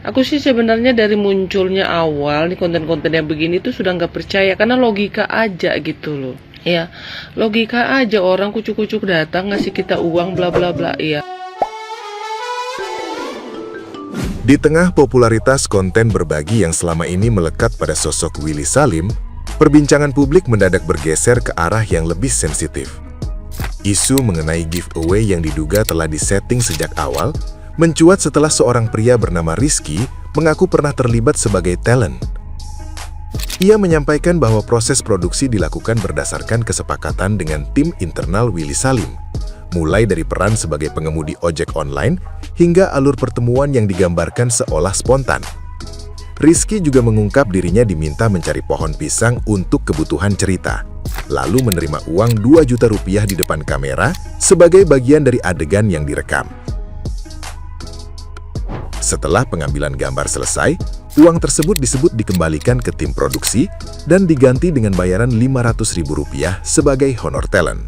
Aku sih sebenarnya dari munculnya awal nih konten-konten yang begini tuh sudah nggak percaya karena logika aja gitu loh. Ya, logika aja orang kucuk-kucuk datang ngasih kita uang bla bla bla. Iya. Di tengah popularitas konten berbagi yang selama ini melekat pada sosok Willy Salim, perbincangan publik mendadak bergeser ke arah yang lebih sensitif. Isu mengenai giveaway yang diduga telah disetting sejak awal mencuat setelah seorang pria bernama Rizky mengaku pernah terlibat sebagai talent. Ia menyampaikan bahwa proses produksi dilakukan berdasarkan kesepakatan dengan tim internal Willy Salim, mulai dari peran sebagai pengemudi ojek online hingga alur pertemuan yang digambarkan seolah spontan. Rizky juga mengungkap dirinya diminta mencari pohon pisang untuk kebutuhan cerita, lalu menerima uang 2 juta rupiah di depan kamera sebagai bagian dari adegan yang direkam. Setelah pengambilan gambar selesai, uang tersebut disebut dikembalikan ke tim produksi dan diganti dengan bayaran Rp500.000 sebagai honor talent.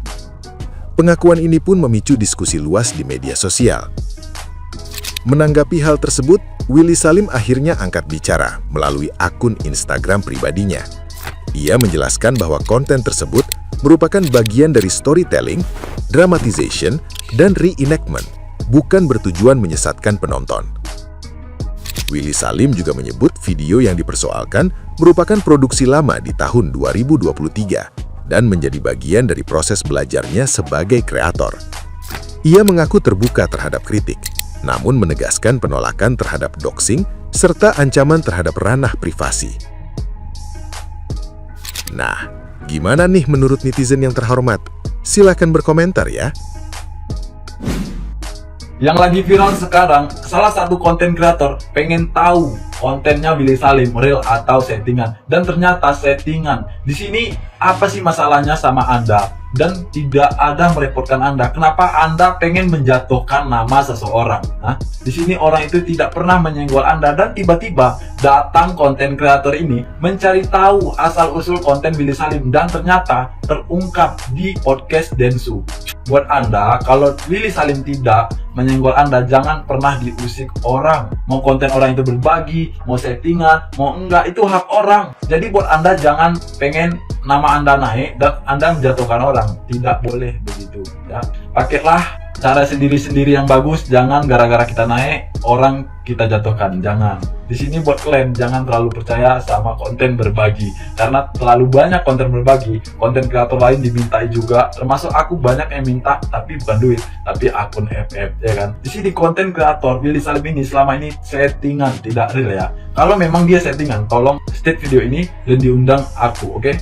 Pengakuan ini pun memicu diskusi luas di media sosial. Menanggapi hal tersebut, Willy Salim akhirnya angkat bicara melalui akun Instagram pribadinya. Ia menjelaskan bahwa konten tersebut merupakan bagian dari storytelling, dramatization, dan reenactment, bukan bertujuan menyesatkan penonton. Willy Salim juga menyebut video yang dipersoalkan merupakan produksi lama di tahun 2023 dan menjadi bagian dari proses belajarnya sebagai kreator. Ia mengaku terbuka terhadap kritik, namun menegaskan penolakan terhadap doxing serta ancaman terhadap ranah privasi. Nah, gimana nih menurut netizen yang terhormat? Silahkan berkomentar ya. Yang lagi viral sekarang, salah satu konten kreator pengen tahu kontennya Willy Salim real atau settingan, dan ternyata settingan. Di sini apa sih masalahnya sama Anda? Dan tidak ada merepotkan Anda. Kenapa Anda pengen menjatuhkan nama seseorang? Hah? Di sini orang itu tidak pernah menyenggol Anda dan tiba-tiba datang konten kreator ini mencari tahu asal-usul konten Willy Salim dan ternyata terungkap di podcast Densu. Buat Anda, kalau Willy Salim tidak menyenggol Anda, jangan pernah diusik orang. Mau konten orang itu berbagi, mau settingan, mau enggak, itu hak orang. Jadi buat Anda jangan pengen nama Anda naik dan Anda menjatuhkan orang. Tidak boleh begitu ya. Pakailah cara sendiri-sendiri yang bagus, jangan gara-gara kita naik orang kita jatuhkan, jangan. Di sini buat kalian jangan terlalu percaya sama konten berbagi, karena terlalu banyak konten berbagi. Konten kreator lain dimintai juga, termasuk aku banyak yang minta tapi bukan duit, tapi akun FF ya kan. Di sini konten kreator Willy Salim ini selama ini settingan, tidak real ya. Kalau memang dia settingan, tolong state video ini dan diundang aku, oke?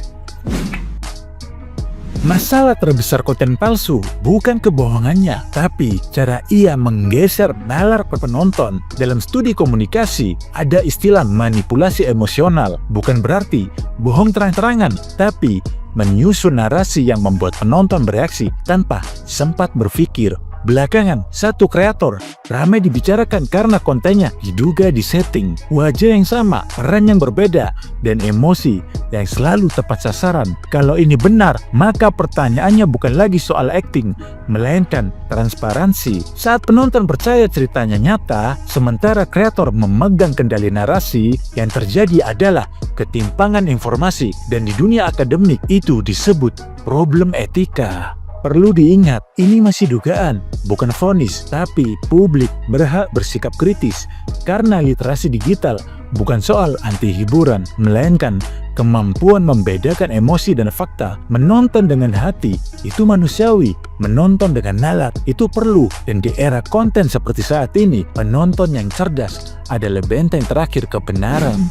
Masalah terbesar konten palsu bukan kebohongannya, tapi cara ia menggeser nalar penonton. Dalam studi komunikasi, ada istilah manipulasi emosional. Bukan berarti bohong terang-terangan, tapi menyusun narasi yang membuat penonton bereaksi tanpa sempat berpikir. Belakangan, satu kreator ramai dibicarakan karena kontennya diduga disetting. Wajah yang sama, peran yang berbeda, dan emosi yang selalu tepat sasaran. Kalau ini benar, maka pertanyaannya bukan lagi soal acting, melainkan transparansi. Saat penonton percaya ceritanya nyata, sementara kreator memegang kendali narasi, yang terjadi adalah ketimpangan informasi, dan di dunia akademik itu disebut problem etika. Perlu diingat, ini masih dugaan, bukan vonis, tapi publik berhak bersikap kritis. Karena literasi digital bukan soal anti hiburan, melainkan kemampuan membedakan emosi dan fakta. Menonton dengan hati itu manusiawi, menonton dengan nalar itu perlu. Dan di era konten seperti saat ini, penonton yang cerdas adalah benteng terakhir kebenaran.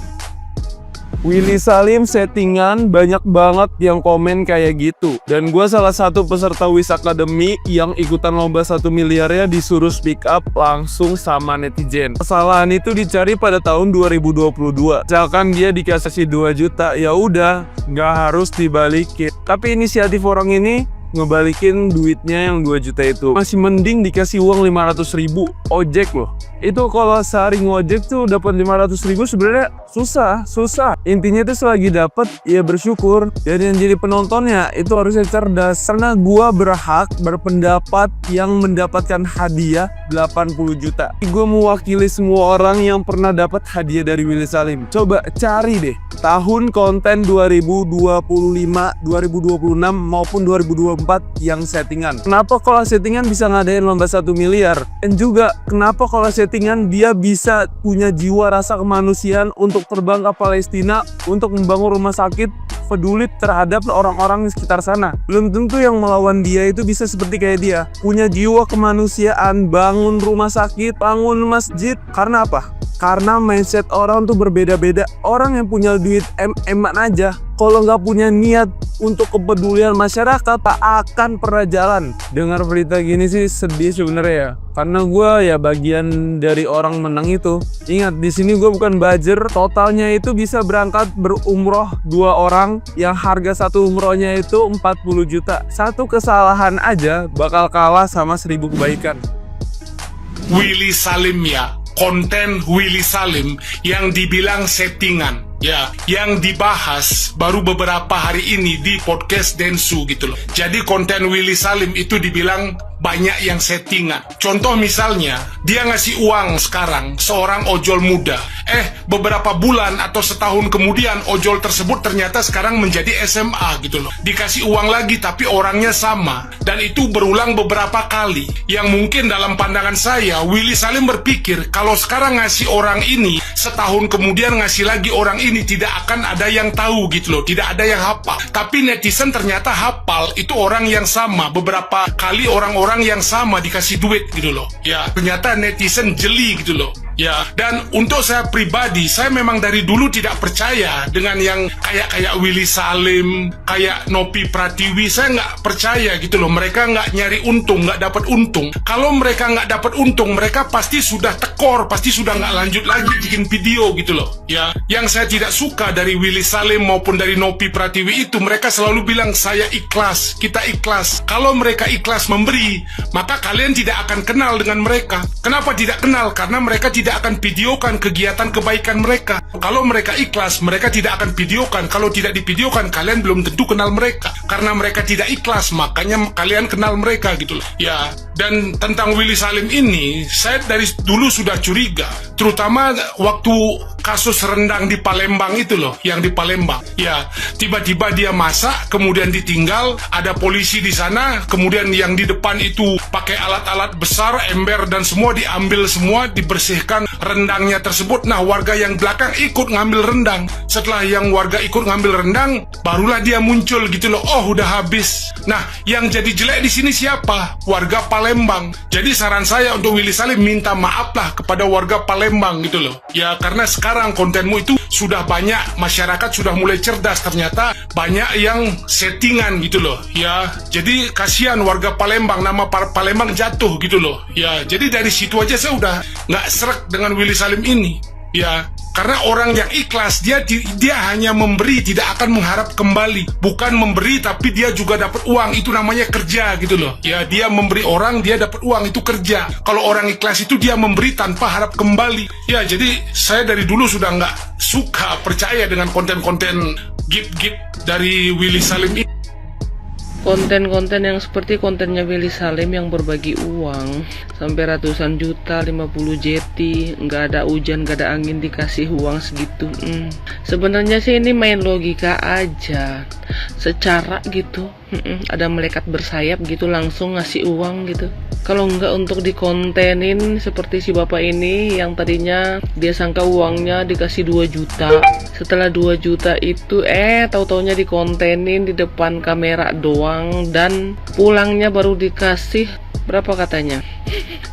Willy Salim settingan, banyak banget yang komen kayak gitu. Dan gue salah satu peserta Wish Academy yang ikutan lomba 1 miliarnya disuruh speak up langsung sama netizen. Kesalahan itu dicari pada tahun 2022. Misalkan dia dikasih 2 juta, ya udah, nggak harus dibalikin. Tapi inisiatif orang ini ngebalikin duitnya yang 2 juta itu. Masih mending dikasih uang 500.000 ojek loh. Itu kalau sehari ngojek tuh dapat 500.000 sebenarnya susah. Intinya tuh selagi dapat ya bersyukur. Dan yang jadi penontonnya itu harusnya cerdas. Karena gua berhak berpendapat yang mendapatkan hadiah 80 juta. Gua mewakili semua orang yang pernah dapat hadiah dari Willy Salim. Coba cari deh tahun konten 2025, 2026 maupun 2024 yang settingan. Kenapa kalau settingan bisa ngadain lomba 1 miliar? Dan juga kenapa kalau settingan dia bisa punya jiwa rasa kemanusiaan untuk terbang ke Palestina untuk membangun rumah sakit, peduli terhadap orang-orang di sekitar sana. Belum tentu yang melawan dia itu bisa seperti kayak dia, punya jiwa kemanusiaan, bangun rumah sakit, bangun masjid. Karena apa? Karena mindset orang tuh berbeda-beda. Orang yang punya duit eman aja, kalau nggak punya niat untuk kepedulian masyarakat, tak akan pernah jalan. Dengar berita gini sih sedih sebenarnya ya. Karena gue ya bagian dari orang menang itu. Ingat, di sini gue bukan buzzer. Totalnya itu bisa berangkat berumroh 2 orang, yang harga satu umrohnya itu 40 juta. Satu kesalahan aja bakal kalah sama 1000 kebaikan. Willy Salim ya, konten Willy Salim yang dibilang settingan ya, yang dibahas baru beberapa hari ini di podcast Densu gitu loh. Jadi konten Willy Salim itu dibilang banyak yang settingan. Contoh misalnya, dia ngasih uang sekarang seorang ojol muda. Beberapa bulan atau setahun kemudian ojol tersebut ternyata sekarang menjadi SMA gitu loh. Dikasih uang lagi tapi orangnya sama. Dan itu berulang beberapa kali. Yang mungkin dalam pandangan saya, Willy Salim berpikir kalau sekarang ngasih orang ini, setahun kemudian ngasih lagi orang ini, tidak akan ada yang tahu gitu loh. Tidak ada yang hafal. Tapi netizen ternyata hafal, itu orang yang sama. Beberapa kali orang-orang yang sama dikasih duit gitu loh. Ya, ternyata netizen jeli gitu loh. Ya, dan untuk saya pribadi, saya memang dari dulu tidak percaya dengan yang kayak Willy Salim, kayak Nopi Pratiwi. Saya nggak percaya gitu loh. Mereka nggak nyari untung, nggak dapat untung. Kalau mereka nggak dapat untung, mereka pasti sudah tekor, pasti sudah nggak lanjut lagi bikin video gitu loh. Ya, yang saya tidak suka dari Willy Salim maupun dari Nopi Pratiwi itu, mereka selalu bilang saya ikhlas, kita ikhlas. Kalau mereka ikhlas memberi, maka kalian tidak akan kenal dengan mereka. Kenapa tidak kenal? Karena mereka tidak akan videokan kegiatan kebaikan mereka. Kalau mereka ikhlas, mereka tidak akan videokan. Kalau tidak divideokan, kalian belum tentu kenal mereka. Karena mereka tidak ikhlas, makanya kalian kenal mereka gitu loh. Ya, dan tentang Willy Salim ini, saya dari dulu sudah curiga. Terutama waktu kasus rendang di Palembang itu loh, yang di Palembang. Ya, tiba-tiba dia masak, kemudian ditinggal, ada polisi di sana, kemudian yang di depan itu pakai alat-alat besar, ember dan semua diambil semua, dibersihkan rendangnya tersebut. Nah, warga yang belakang ikut ngambil rendang. Setelah yang warga ikut ngambil rendang, barulah dia muncul gitu loh. Oh, udah habis. Nah, yang jadi jelek di sini siapa? Warga Palembang. Jadi saran saya untuk Willy Salim, minta maaflah kepada warga Palembang gitu loh. Ya, karena sekarang kontenmu itu sudah banyak, masyarakat sudah mulai cerdas, ternyata banyak yang settingan gitu loh. Ya, jadi kasihan warga Palembang, nama Palembang jatuh gitu loh. Ya, jadi dari situ aja saya udah nggak srek dengan Willy Salim ini. Ya, karena orang yang ikhlas, dia hanya memberi, tidak akan mengharap kembali. Bukan memberi tapi dia juga dapat uang, itu namanya kerja gitu loh. Ya, dia memberi orang, dia dapat uang, itu kerja. Kalau orang ikhlas itu dia memberi tanpa harap kembali. Ya, jadi saya dari dulu sudah nggak suka percaya dengan konten-konten gift dari Willy Salim ini. Konten-konten yang seperti kontennya Willy Salim yang berbagi uang sampai ratusan juta, 50 jeti, nggak ada hujan, nggak ada angin dikasih uang segitu. Sebenarnya sih ini main logika aja, secara gitu. Ada malaikat bersayap gitu langsung ngasih uang gitu. Kalau nggak untuk dikontenin seperti si bapak ini yang tadinya dia sangka uangnya dikasih 2 juta. Setelah 2 juta itu tahu-taunya dikontenin di depan kamera doang, dan pulangnya baru dikasih berapa katanya?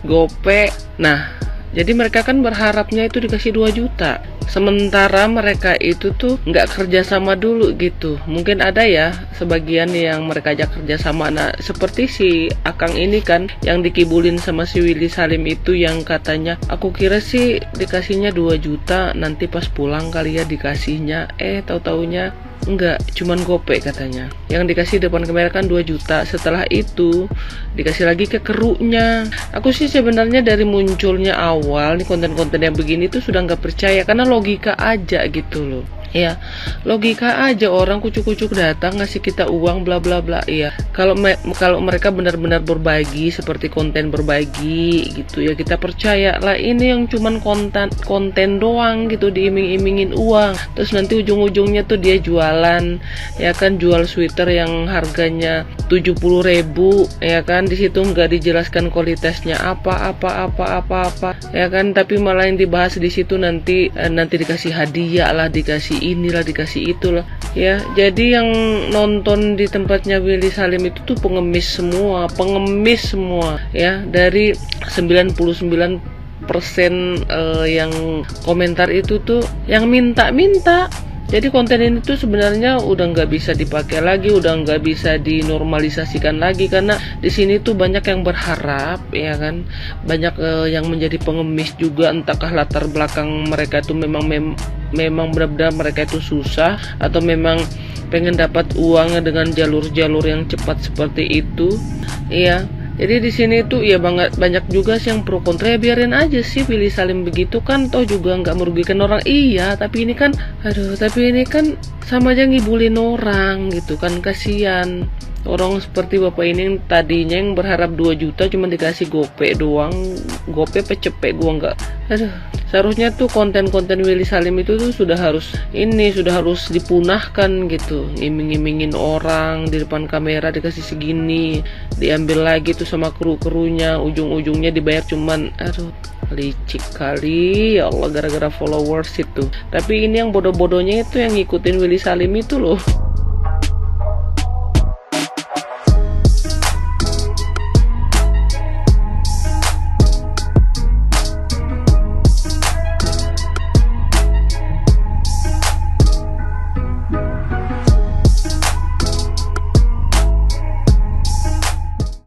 Gope. Nah, jadi mereka kan berharapnya itu dikasih 2 juta. Sementara mereka itu tuh nggak kerja sama dulu gitu. Mungkin ada ya sebagian yang mereka ajak kerja sama. Nah, seperti si Akang ini kan yang dikibulin sama si Willy Salim itu, yang katanya aku kira sih dikasihnya 2 juta, nanti pas pulang kali ya dikasihnya. Tahu-taunya Enggak, cuman gope katanya. Yang dikasih depan kamera kan 2 juta. Setelah itu dikasih lagi ke krunya. Aku sih sebenarnya dari munculnya awal nih konten-konten yang begini tuh sudah nggak percaya, karena logika aja gitu loh. Ya, logika aja, orang kucuk-kucuk datang ngasih kita uang bla bla bla. Iya, kalau mereka benar-benar berbagi seperti konten berbagi gitu ya, kita percaya lah. Ini yang cuman konten doang gitu, diiming-imingin uang, terus nanti ujung-ujungnya tuh dia jualan, ya kan, jual sweater yang harganya 70.000, ya kan, di situ nggak dijelaskan kualitasnya apa, ya kan, tapi malah yang dibahas di situ nanti dikasih hadiah lah, dikasih inilah, dikasih itulah, ya. Jadi yang nonton di tempatnya Willy Salim itu tuh pengemis semua, ya. Dari 99% yang komentar itu tuh yang minta. Jadi konten ini tuh sebenarnya udah nggak bisa dipakai lagi, udah nggak bisa dinormalisasikan lagi, karena di sini tuh banyak yang berharap, ya kan, banyak yang menjadi pengemis juga, entahkah latar belakang mereka tuh memang benar-benar mereka itu susah, atau memang pengen dapat uang dengan jalur-jalur yang cepat seperti itu, iya. Jadi di sini tuh ya banyak juga sih yang pro kontra, ya biarin aja sih Willy Salim begitu kan, toh juga nggak merugikan orang. Iya, tapi ini kan sama aja ngibulin orang gitu kan, kasihan. Orang seperti bapak ini yang tadinya yang berharap 2 juta cuma dikasih gope doang, gope pecepek gua nggak. Seharusnya tuh konten-konten Willy Salim itu tuh sudah harus dipunahkan gitu. Iming-imingin orang di depan kamera dikasih segini, diambil lagi tuh sama kru-krunya, ujung-ujungnya dibayar cuman licik kali, ya Allah, gara-gara followers itu. Tapi ini yang bodoh-bodohnya itu yang ngikutin Willy Salim itu loh.